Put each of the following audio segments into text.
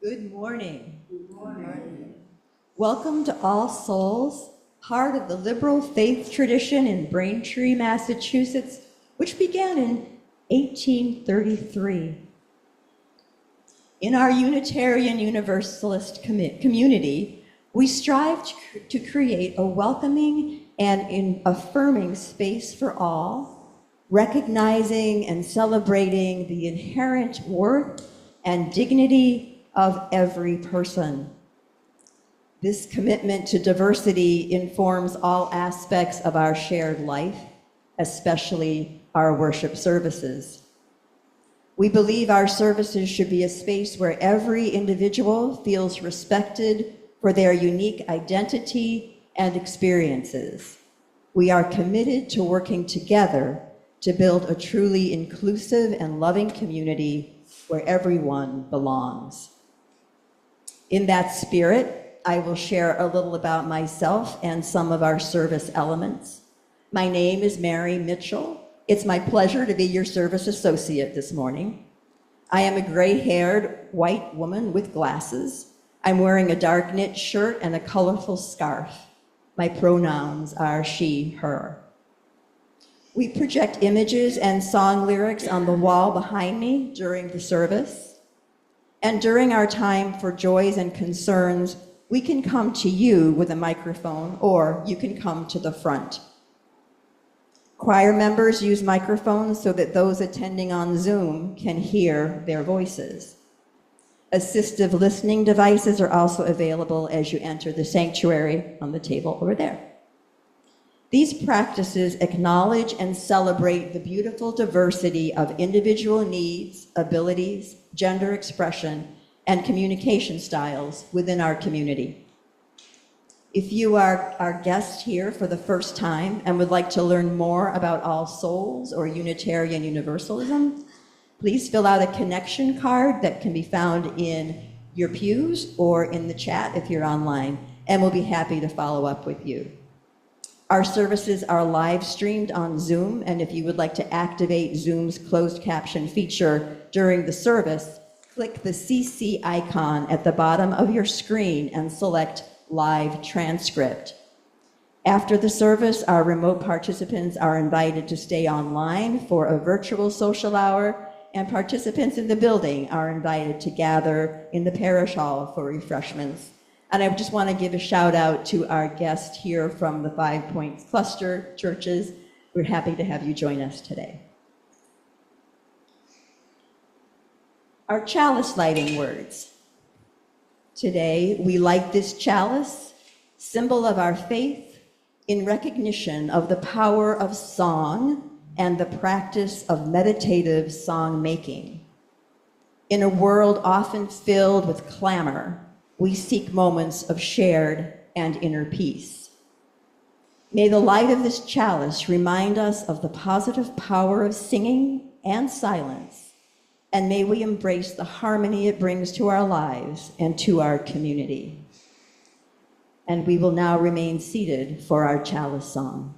Good morning. Good morning. Welcome to All Souls, part of the liberal faith tradition in Braintree, Massachusetts, which began in 1833. In our Unitarian Universalist community, we strive to create a welcoming and affirming space for all, recognizing and celebrating the inherent worth and dignity of every person. This commitment to diversity informs all aspects of our shared life, especially our worship services. We believe our services should be a space where every individual feels respected for their unique identity and experiences. We are committed to working together to build a truly inclusive and loving community where everyone belongs. In that spirit, I will share a little about myself and some of our service elements. My name is Mary Mitchell. It's my pleasure to be your service associate this morning. I am a gray-haired white woman with glasses. I'm wearing a dark knit shirt and a colorful scarf. My pronouns are she, her. We project images and song lyrics on the wall behind me during the service. And during our time for joys and concerns, we can come to you with a microphone, or you can come to the front. Choir members use microphones so that those attending on Zoom can hear their voices. Assistive listening devices are also available as you enter the sanctuary on the table over there. These practices acknowledge and celebrate the beautiful diversity of individual needs, abilities, gender expression, and communication styles within our community. If you are our guest here for the first time and would like to learn more about All Souls or Unitarian Universalism, please fill out a connection card that can be found in your pews or in the chat if you're online, and we'll be happy to follow up with you. Our services are live streamed on Zoom, and if you would like to activate Zoom's closed caption feature during the service, click the CC icon at the bottom of your screen and select Live Transcript. After the service, our remote participants are invited to stay online for a virtual social hour, and participants in the building are invited to gather in the parish hall for refreshments. And I just want to give a shout out to our guest here from the 5 Points Cluster churches. We're happy to have you join us today. Our chalice lighting words. Today, we light this chalice, symbol of our faith, in recognition of the power of song and the practice of meditative song making. In a world often filled with clamor, we seek moments of shared and inner peace. May the light of this chalice remind us of the positive power of singing and silence, and may we embrace the harmony it brings to our lives and to our community. And we will now remain seated for our chalice song.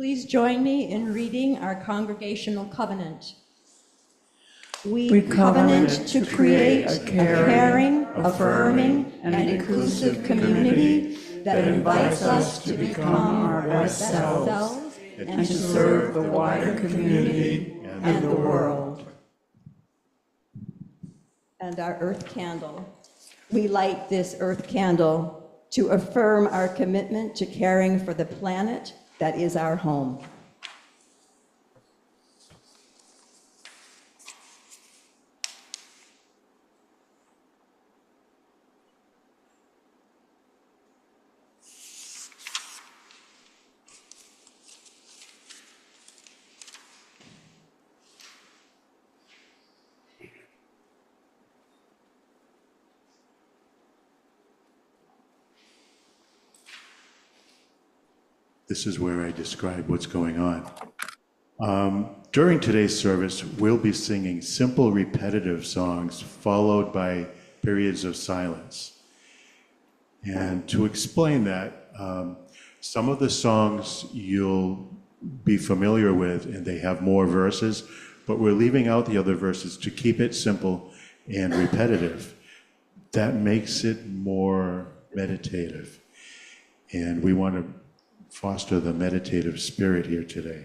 Please join me in reading our congregational covenant. We covenant to create a caring, affirming, and inclusive community that invites us to become our best selves and to serve the wider community and the world. And our earth candle. We light this earth candle to affirm our commitment to caring for the planet that is our home. This is where I describe what's going on. During today's service, we'll be singing simple, repetitive songs followed by periods of silence. And to explain that, some of the songs you'll be familiar with, and they have more verses, but we're leaving out the other verses to keep it simple and repetitive. That makes it more meditative. And we want to foster the meditative spirit here today.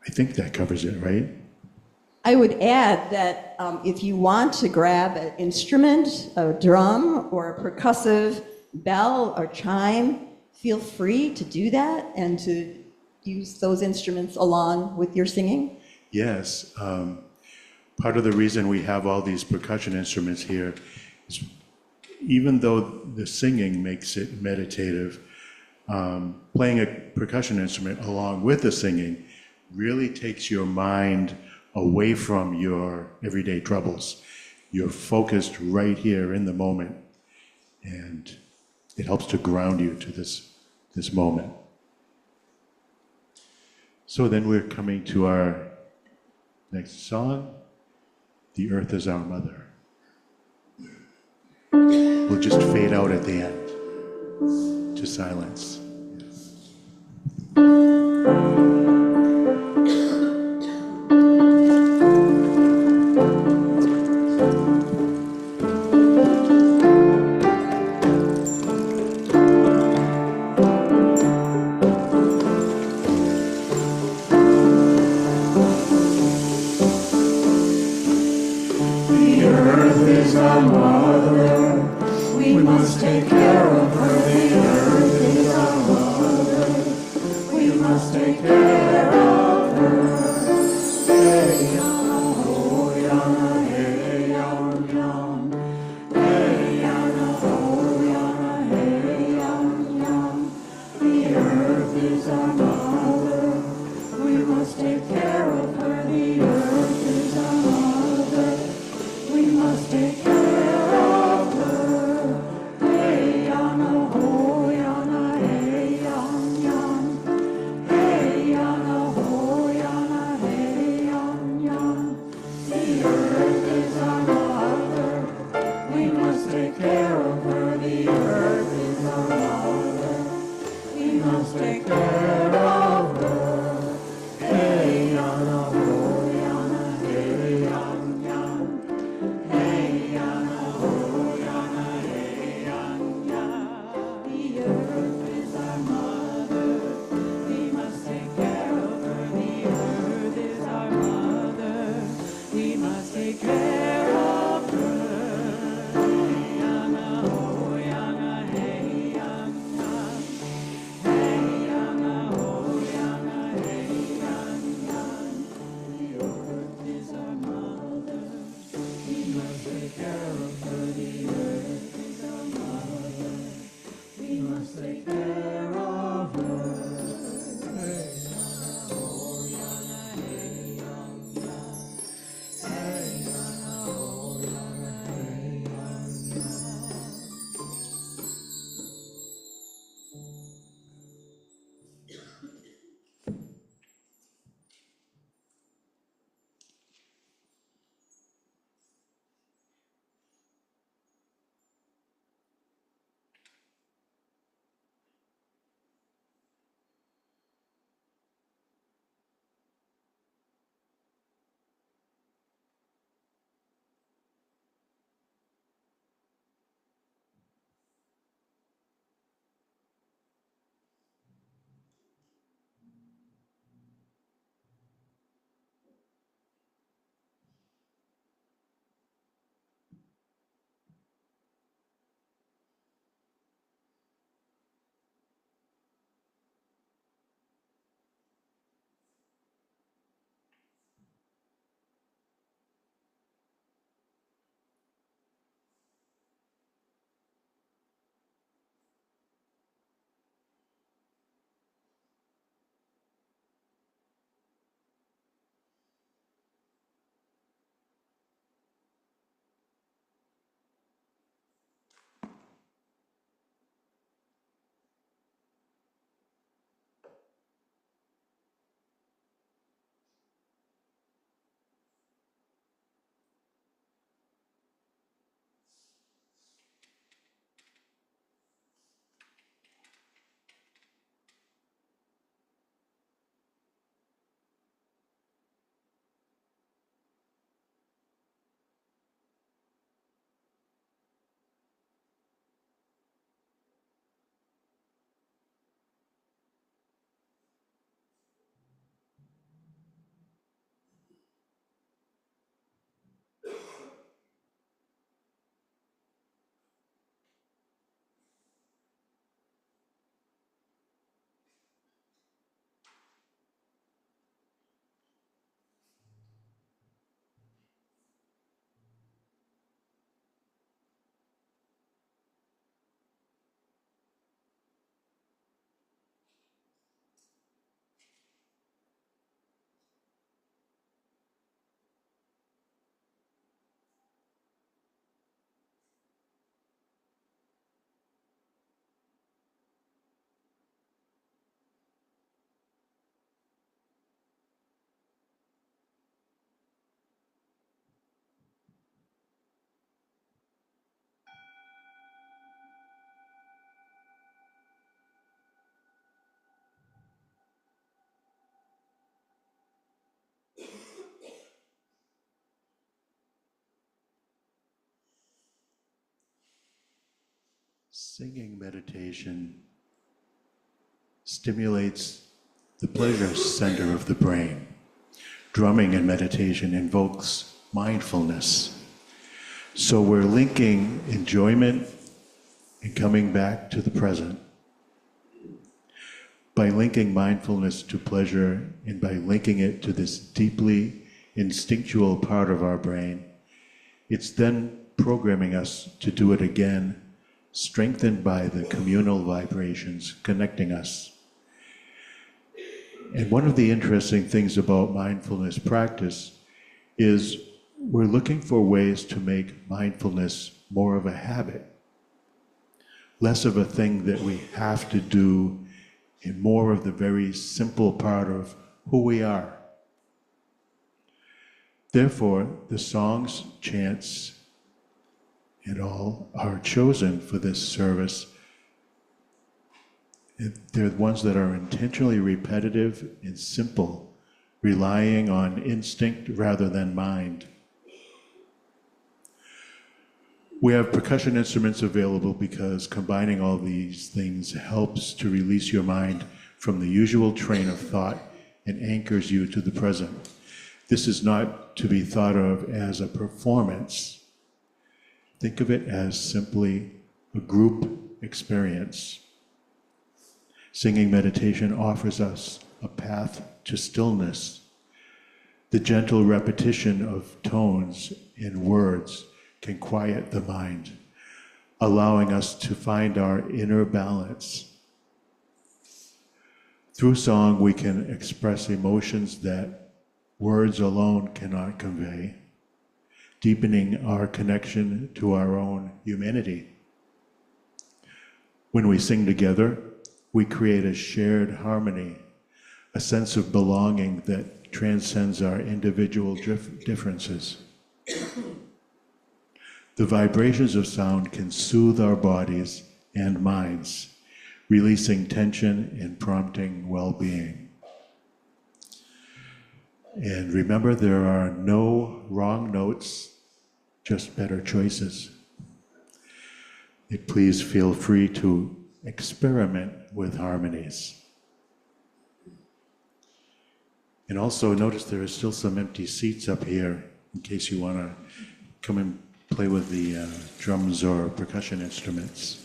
I think that covers it, right? I would add that if you want to grab an instrument, a drum, or a percussive bell or chime, feel free to do that and to use those instruments along with your singing. Yes. Part of the reason we have all these percussion instruments here is even though the singing makes it meditative, playing a percussion instrument along with the singing really takes your mind away from your everyday troubles. You're focused right here in the moment, and it helps to ground you to this moment. So then we're coming to our next song, The Earth is Our Mother. We'll just fade out at the end to silence. The earth is our mother. We must take care of her. The earth is our mother. We must take care of her. Hey, yana, oh, yana, hey, yon, yon. Hey, yana, oh, yana, hey, yon, yon. The earth is our mother. We must take care of her. The earth is our mother. We must take care of her. Hey, Singing meditation stimulates the pleasure center of the brain. Drumming in meditation invokes mindfulness. So we're linking enjoyment and coming back to the present. By linking mindfulness to pleasure and by linking it to this deeply instinctual part of our brain, it's then programming us to do it again, strengthened by the communal vibrations connecting us. And one of the interesting things about mindfulness practice is we're looking for ways to make mindfulness more of a habit, less of a thing that we have to do, and more of the very simple part of who we are. Therefore, the songs, chants, and all are chosen for this service. They're ones that are intentionally repetitive and simple, relying on instinct rather than mind. We have percussion instruments available because combining all these things helps to release your mind from the usual train of thought and anchors you to the present. This is not to be thought of as a performance. Think of it as simply a group experience. Singing meditation offers us a path to stillness. The gentle repetition of tones and words can quiet the mind, allowing us to find our inner balance. Through song, we can express emotions that words alone cannot convey, deepening our connection to our own humanity. When we sing together, we create a shared harmony, a sense of belonging that transcends our individual differences. The vibrations of sound can soothe our bodies and minds, releasing tension and prompting well-being. And remember, there are no wrong notes, just better choices. And please feel free to experiment with harmonies. And also notice there are still some empty seats up here in case you want to come and play with the drums or percussion instruments.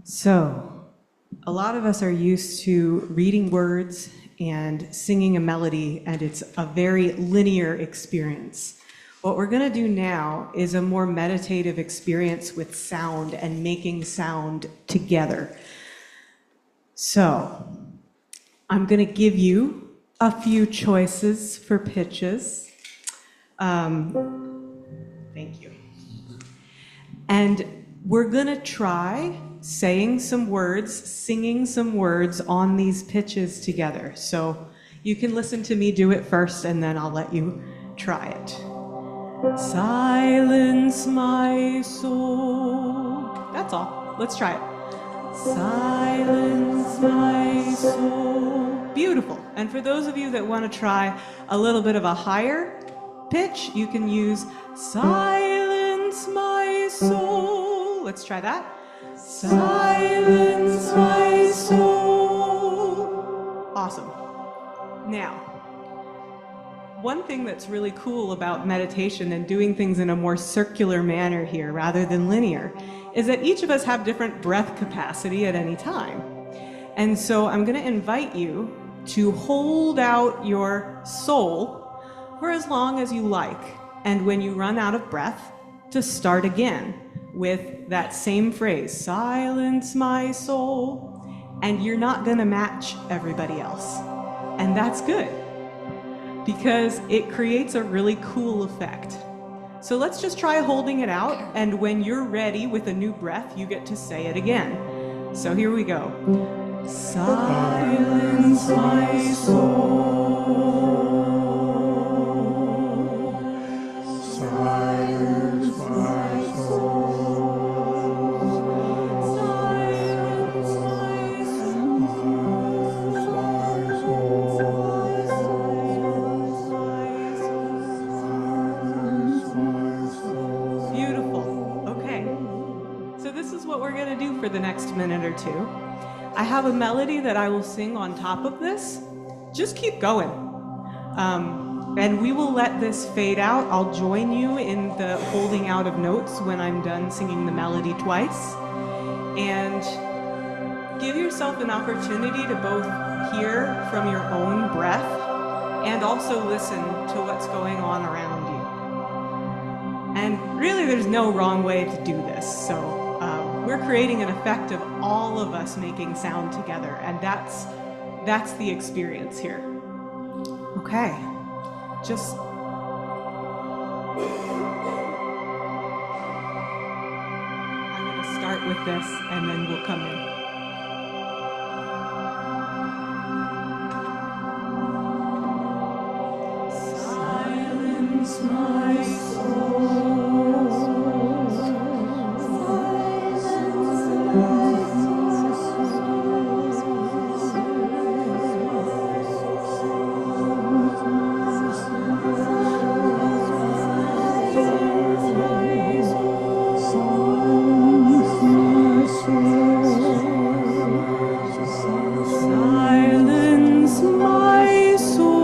So, a lot of us are used to reading words and singing a melody, and it's a very linear experience. What we're going to do now is a more meditative experience with sound and making sound together. So, I'm going to give you a few choices for pitches. Thank you. And we're going to try saying some words, singing some words on these pitches together. So you can listen to me do it first, and then I'll let you try it. Silence my soul. That's all. Let's try it. Silence my soul. Beautiful. And for those of you that want to try a little bit of a higher pitch, you can use silence my soul. Let's try that. Silence my soul. Awesome. Now, one thing that's really cool about meditation and doing things in a more circular manner here rather than linear is that each of us have different breath capacity at any time. And so I'm going to invite you to hold out your soul for as long as you like. And when you run out of breath, to start again with that same phrase, silence my soul. And you're not going to match everybody else. And that's good, because it creates a really cool effect. So let's just try holding it out, and when you're ready with a new breath, you get to say it again. So here we go. Silence my soul. Silence my soul. Silence my soul. Silence my soul. the next minute or two. I have a melody that I will sing on top of this. Just keep going. And we will let this fade out. I'll join you in the holding out of notes when I'm done singing the melody twice. And give yourself an opportunity to both hear from your own breath and also listen to what's going on around you. And really, there's no wrong way to do this. So we're creating an effect of all of us making sound together, and that's the experience here. Okay, just I'm going to start with this, and then we'll come in. Silence my soul. Silence my soul.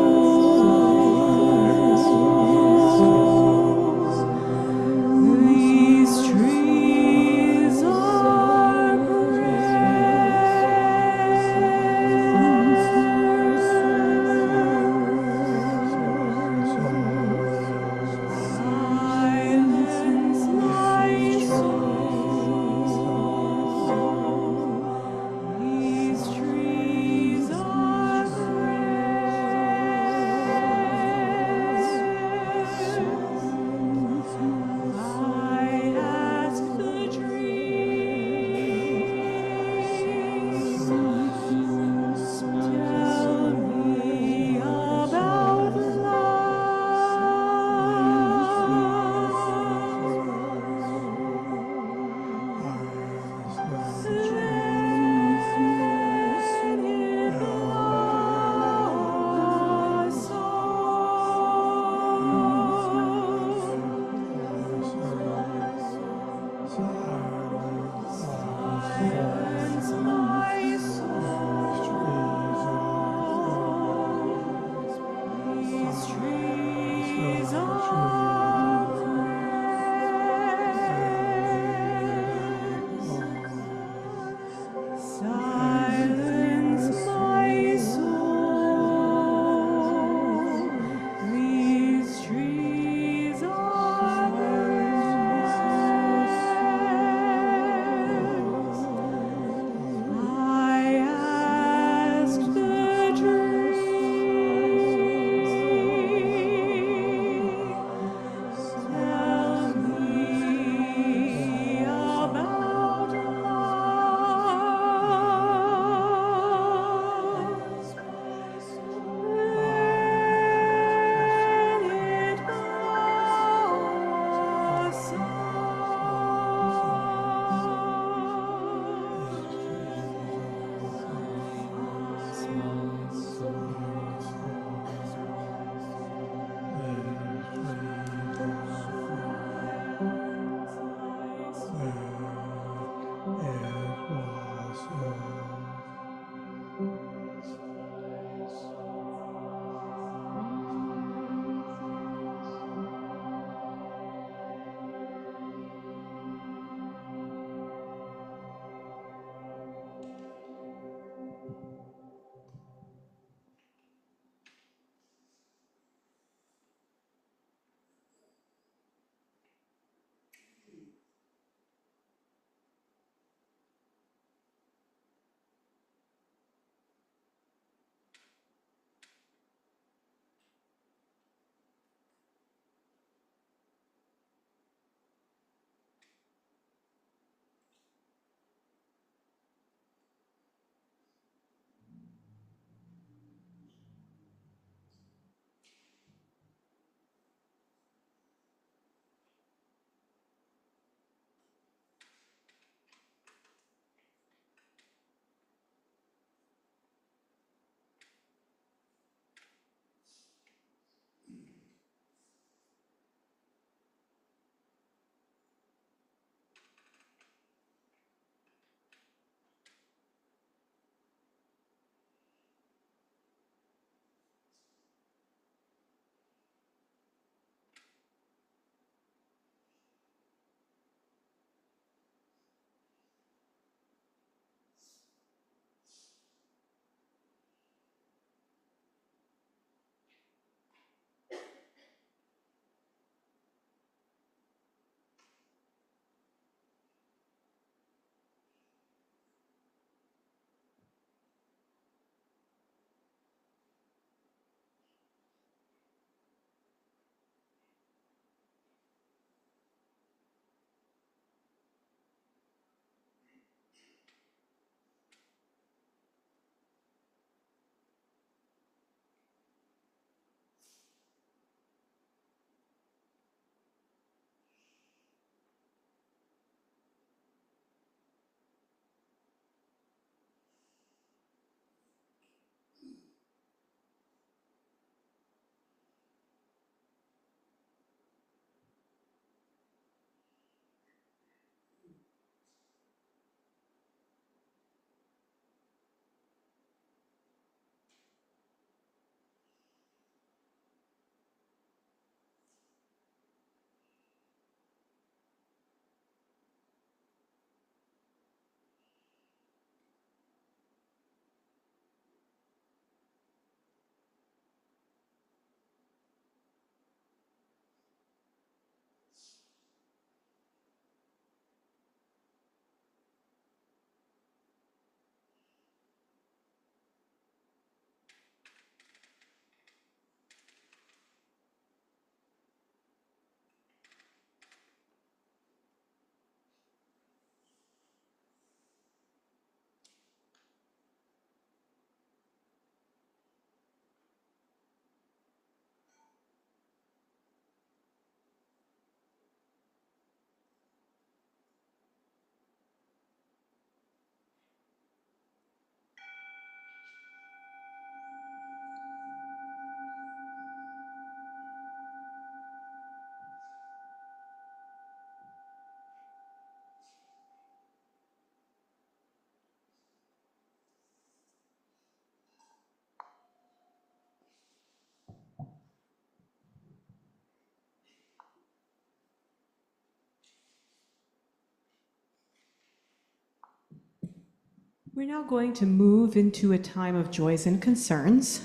We're now going to move into a time of joys and concerns.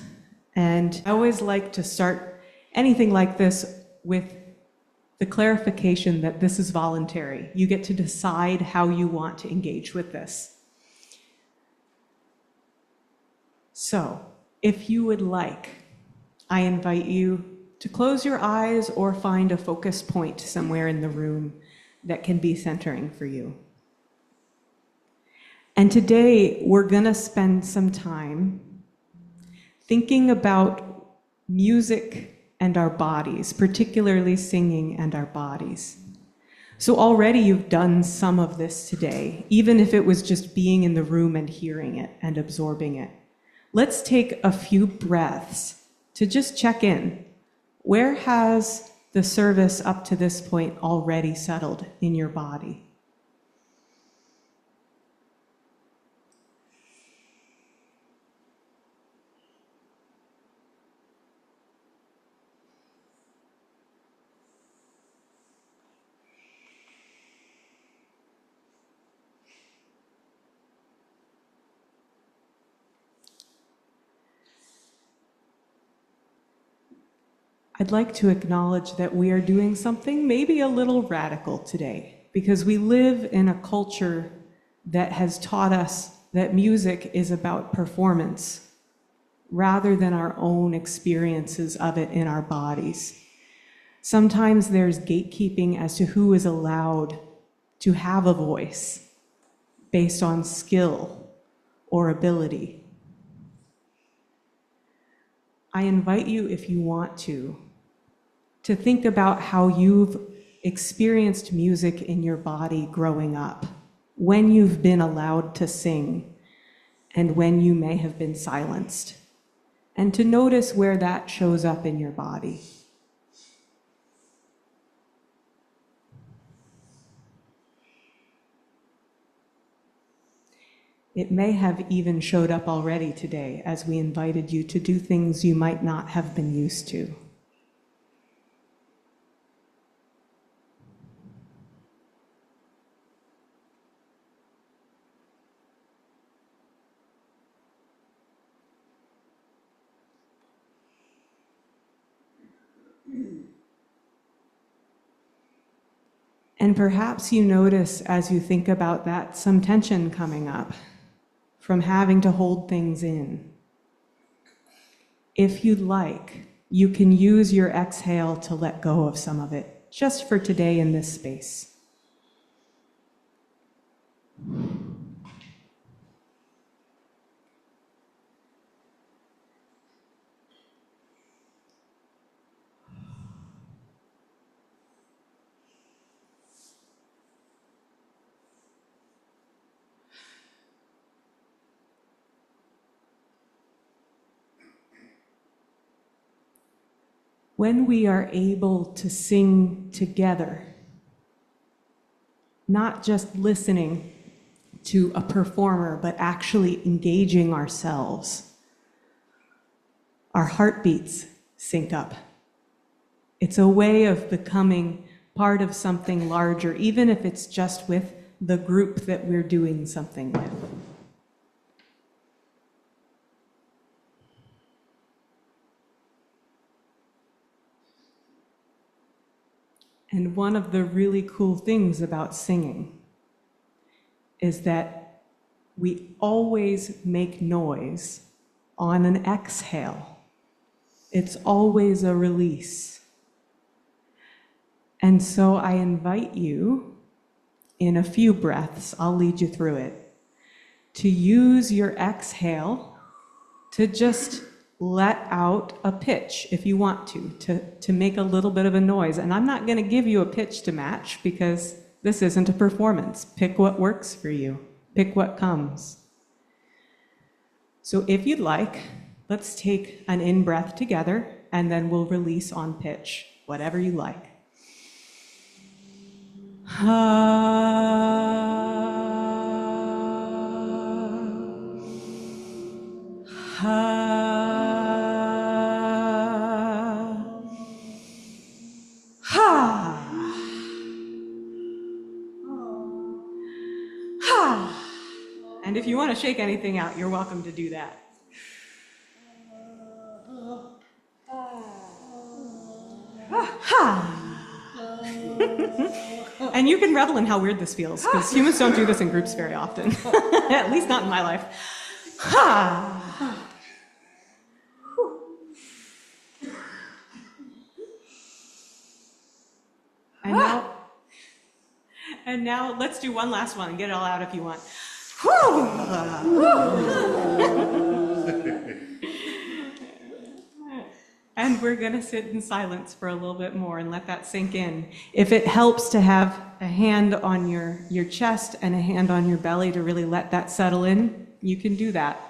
And I always like to start anything like this with the clarification that this is voluntary. You get to decide how you want to engage with this. So, if you would like, I invite you to close your eyes or find a focus point somewhere in the room that can be centering for you. And today, we're going to spend some time thinking about music and our bodies, particularly singing and our bodies. So already you've done some of this today, even if it was just being in the room and hearing it and absorbing it. Let's take a few breaths to just check in. Where has the service up to this point already settled in your body? I'd like to acknowledge that we are doing something maybe a little radical today, because we live in a culture that has taught us that music is about performance rather than our own experiences of it in our bodies. Sometimes there's gatekeeping as to who is allowed to have a voice based on skill or ability. I invite you, if you want to think about how you've experienced music in your body growing up, when you've been allowed to sing, and when you may have been silenced, and to notice where that shows up in your body. It may have even showed up already today as we invited you to do things you might not have been used to. And perhaps you notice as you think about that some tension coming up from having to hold things in. If you'd like, you can use your exhale to let go of some of it, just for today in this space. When we are able to sing together, not just listening to a performer, but actually engaging ourselves, our heartbeats sync up. It's a way of becoming part of something larger, even if it's just with the group that we're doing something with. And one of the really cool things about singing is that we always make noise on an exhale. It's always a release. And so I invite you, in a few breaths, I'll lead you through it, to use your exhale to just let out a pitch if you want to make a little bit of a noise. And I'm not going to give you a pitch to match because this isn't a performance. Pick what works for you. Pick what comes. So if you'd like, let's take an in-breath together and then we'll release on pitch, whatever you like. And if you want to shake anything out, you're welcome to do that. And you can revel in how weird this feels, because humans don't do this in groups very often. At least not in my life. And now let's do one last one and get it all out if you want. And we're going to sit in silence for a little bit more and let that sink in. If it helps to have a hand on your chest and a hand on your belly to really let that settle in, you can do that.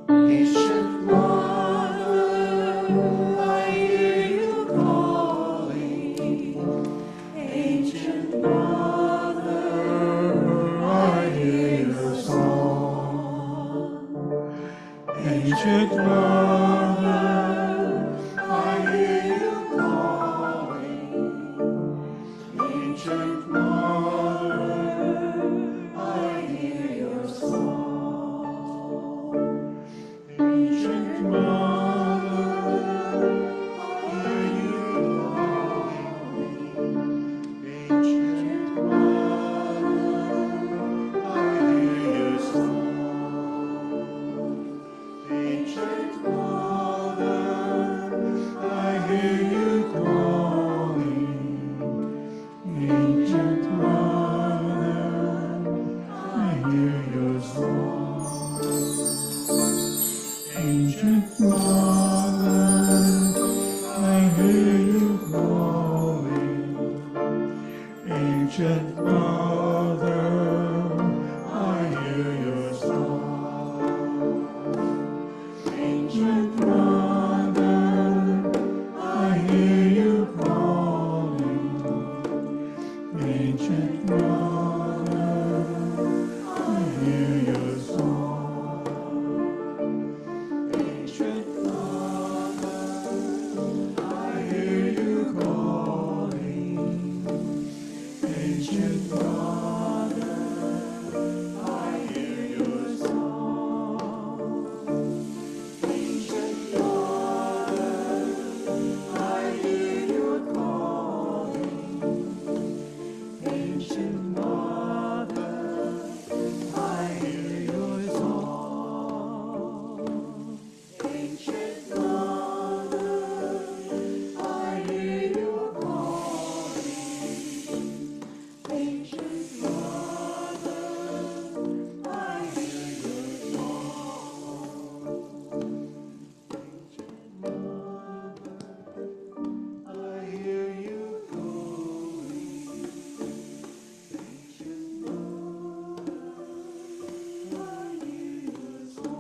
Ancient mother, I hear you calling. Ancient mother, I hear your song. Ancient mother, I hear you calling. Ancient mother, I hear your song. Ancient mother, I hear you calling. Ancient mother, I hear your song. Ancient Ancient Mother, I hear your song. Ancient Mother, I hear you calling. Ancient Mother, I hear your song. Ancient Mother, I hear you calling. Ancient Mother, I hear your song. Ancient Mother, I hear you calling. Ancient Mother, I hear your song. Ancient Mother, I hear you calling. Ancient Mother, I hear your song. I hear you calling. Ancient Mother, I hear your song.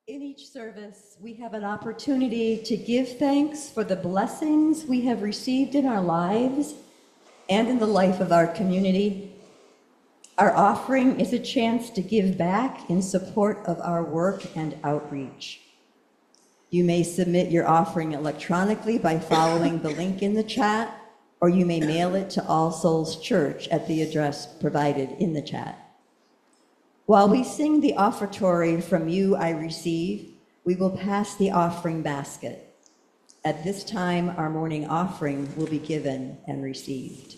In each service, we have an opportunity to give thanks for the blessings we have received in our lives and in the life of our community. Our offering is a chance to give back in support of our work and outreach. You may submit your offering electronically by following the link in the chat, or you may mail it to All Souls Church at the address provided in the chat. While we sing the offertory "From You I Receive," we will pass the offering basket. At this time, our morning offering will be given and received.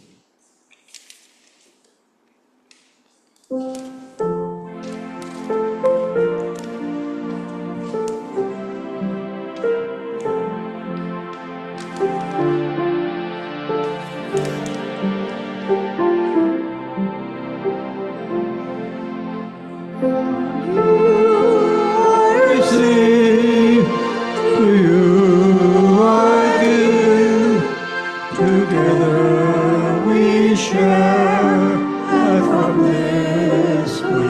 Receive, to you I give. Together we share, and from this we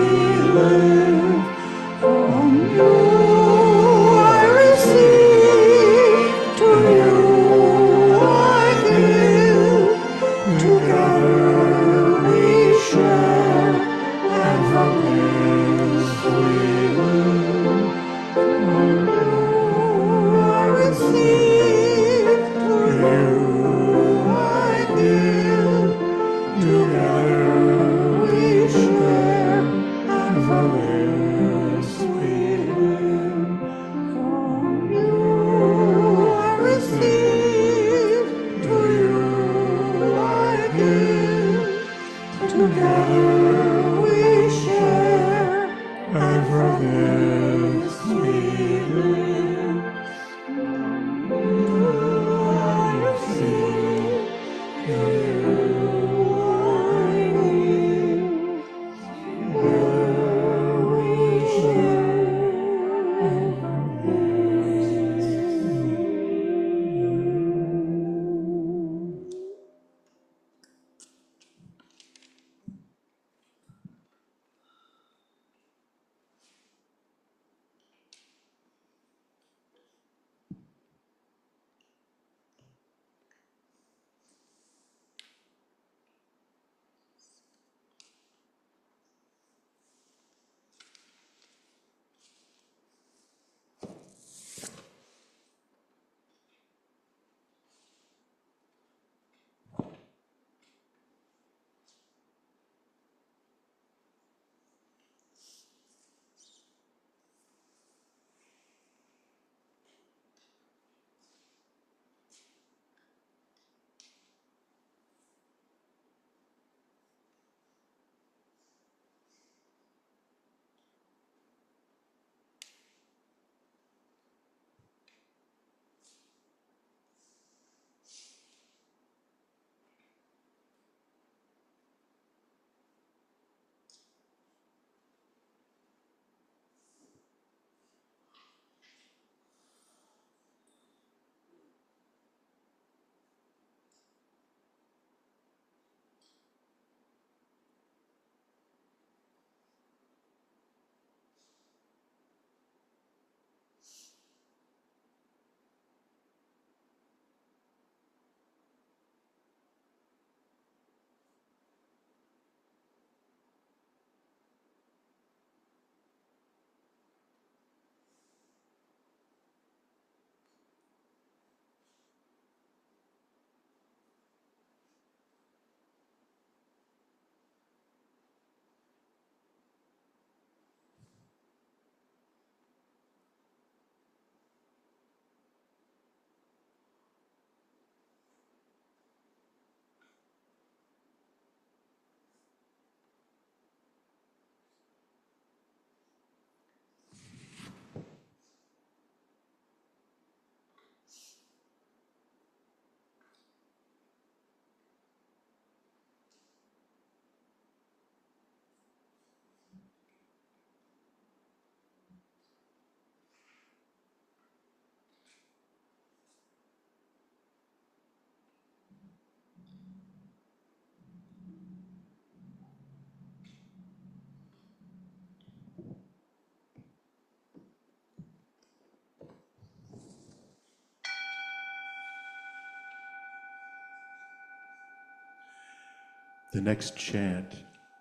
The next chant,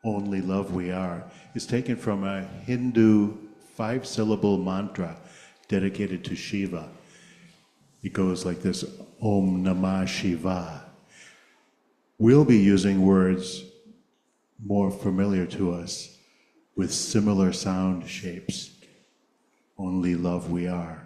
Only Love We Are, is taken from a Hindu 5-syllable mantra dedicated to Shiva. It goes like this, Om Namah Shiva. We'll be using words more familiar to us with similar sound shapes. Only love we are.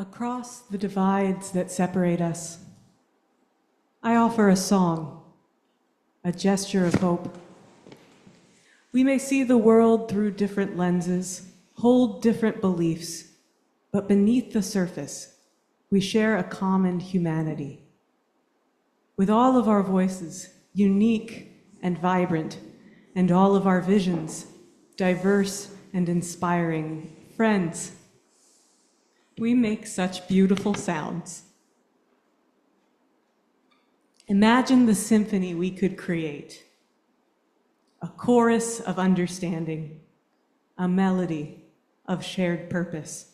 Across the divides that separate us, I offer a song, a gesture of hope. We may see the world through different lenses, hold different beliefs, but beneath the surface, we share a common humanity. With all of our voices, unique and vibrant, and all of our visions, diverse and inspiring, friends, we make such beautiful sounds. Imagine the symphony we could create, a chorus of understanding, a melody of shared purpose.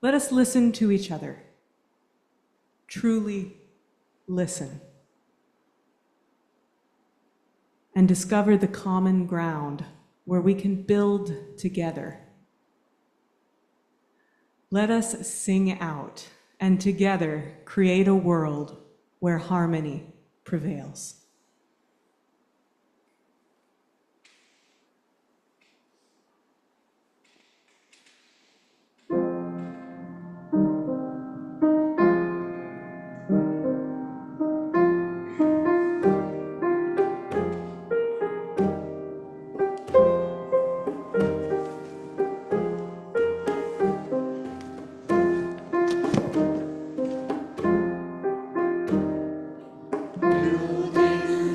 Let us listen to each other, truly listen, and discover the common ground where we can build together. Let us sing out and together create a world where harmony prevails.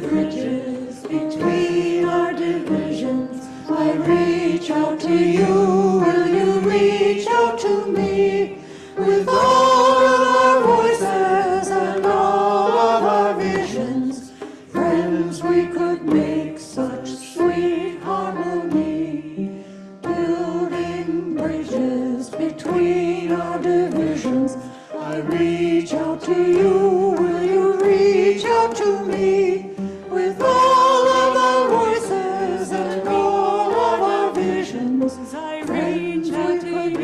Bridges between our divisions. I reach out to you, will you reach out to me? With all of our voices and all of our visions, friends, we could make such sweet harmony. Building bridges between our divisions. I reach out to you, will you reach out to me? With all of our voices and all of our visions, I reach out to you,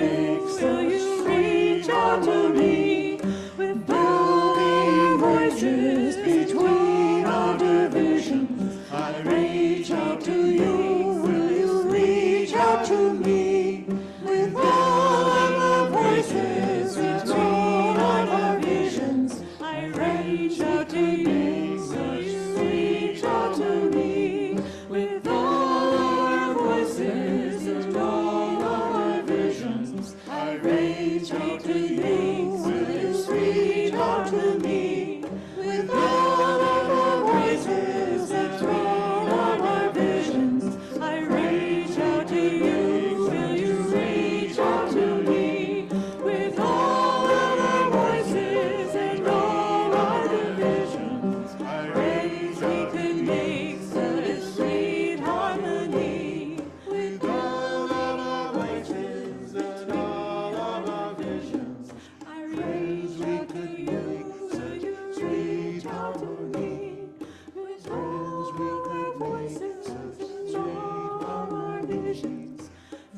will you reach out to me? With building bridges between our divisions, I reach out to you, will you reach out to me? With all of our voices and all of our visions, I reach out to you, will you reach out to me? With all our voices and all our visions, I reach out to you, will you reach out to me? With all of our voices and all of our visions, I reach out to you, will you reach out to me? With all of our voices and all our divisions, I raise we could make such a sweet harmony. With all of our voices and all of our visions, I raise we could make such a sweet harmony. With all of our voices and all of our visions,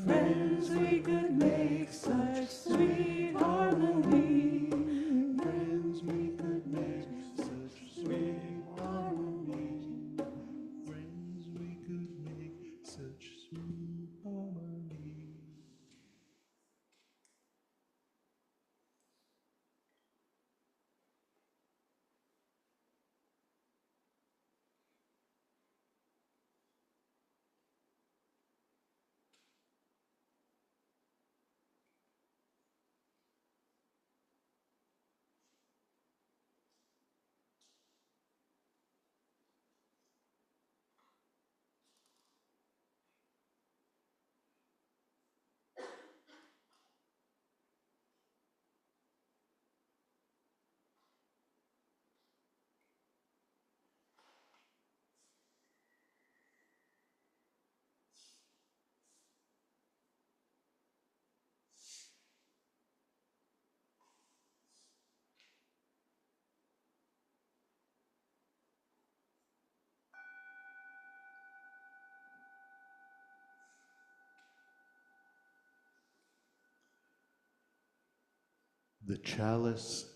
friends, we could make such sweet harmony. Friends, we could make such sweet harmony. Friends, we could make such sweet harmony. The chalice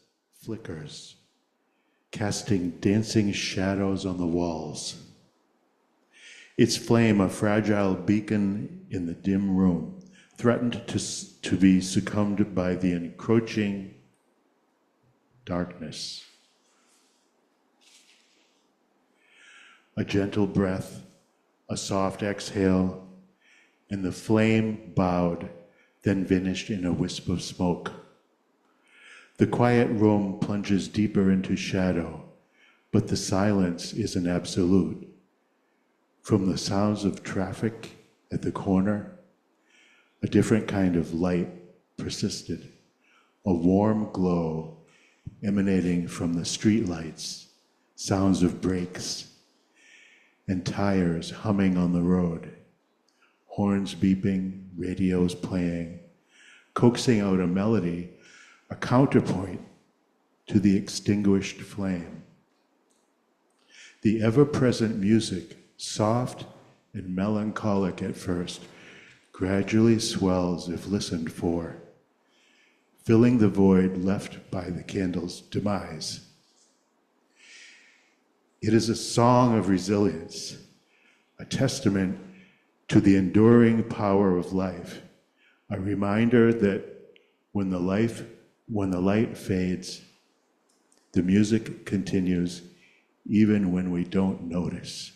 flickers, casting dancing shadows on the walls. Its flame, a fragile beacon in the dim room, threatened to be succumbed by the encroaching darkness. a gentle breath, a soft exhale, and the flame bowed, then vanished in a wisp of smoke. The quiet room plunges deeper into shadow, but the silence is an absolute. From the sounds of traffic at the corner, a different kind of light persisted, a warm glow emanating from the streetlights, sounds of brakes, and tires humming on the road, horns beeping, radios playing, coaxing out a melody, a counterpoint to the extinguished flame. The ever-present music, soft and melancholic at first, gradually swells if listened for, filling the void left by the candle's demise. It is a song of resilience, a testament to the enduring power of life, a reminder that when the light fades, the music continues even when we don't notice.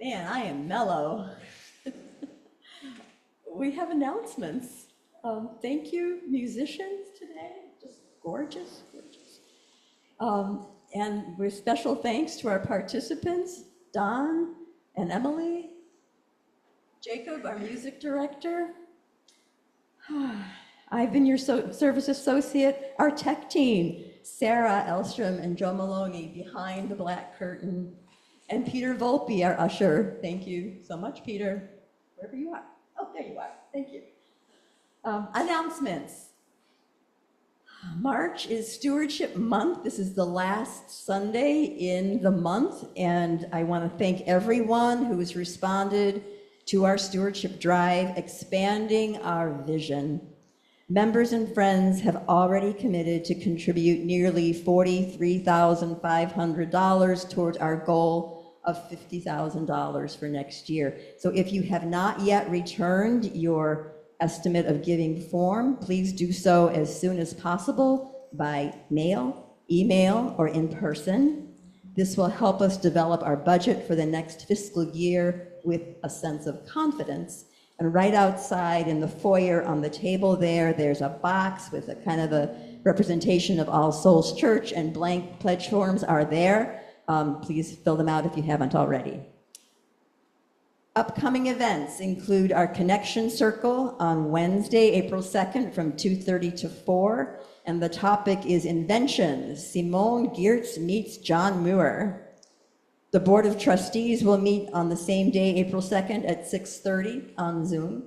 Man, I am mellow. We have announcements. Thank you, musicians today. Just gorgeous, gorgeous. And with special thanks to our participants, Don and Emily, Jacob, our music director. I've been your service associate, our tech team, Sarah Elstrom and Joe Maloney behind the black curtain, and Peter Volpe, our usher. Thank you so much, Peter, wherever you are. Oh, there you are. Thank you. Announcements. March is Stewardship Month. This is the last Sunday in the month, and I want to thank everyone who has responded to our Stewardship Drive, expanding our vision. Members and friends have already committed to contribute nearly $43,500 towards our goal of $50,000 for next year. So if you have not yet returned your estimate of giving form, please do so as soon as possible by mail, email, or in person. This will help us develop our budget for the next fiscal year with a sense of confidence. And right outside in the foyer on the table there's a box with a kind of a representation of All Souls Church, and blank pledge forms are there. Please fill them out if you haven't already. Upcoming events include our Connection Circle on Wednesday, April 2nd from 2:30 to 4, and the topic is Inventions, Simone Giertz meets John Muir. The Board of Trustees will meet on the same day, April 2nd at 6:30 on Zoom.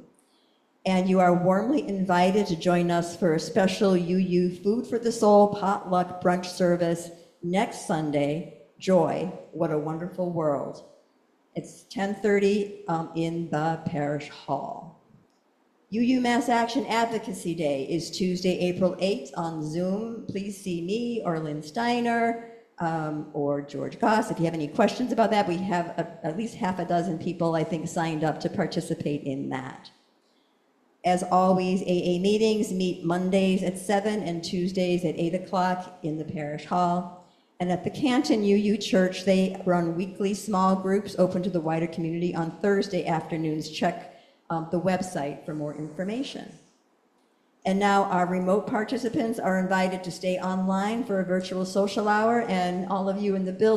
And you are warmly invited to join us for a special UU Food for the Soul potluck brunch service next Sunday, Joy, What a Wonderful World. It's 10:30 in the Parish Hall. UU Mass Action Advocacy Day is Tuesday, April 8th on Zoom. Please see me or Lynn Steiner or George Goss if you have any questions about that. We have at least half a dozen people, I think, signed up to participate in that. As always, AA meetings meet Mondays at 7 and Tuesdays at 8 o'clock in the Parish Hall. And at the Canton UU Church, they run weekly small groups open to the wider community on Thursday afternoons. Check the website for more information. And now our remote participants are invited to stay online for a virtual social hour, and all of you in the building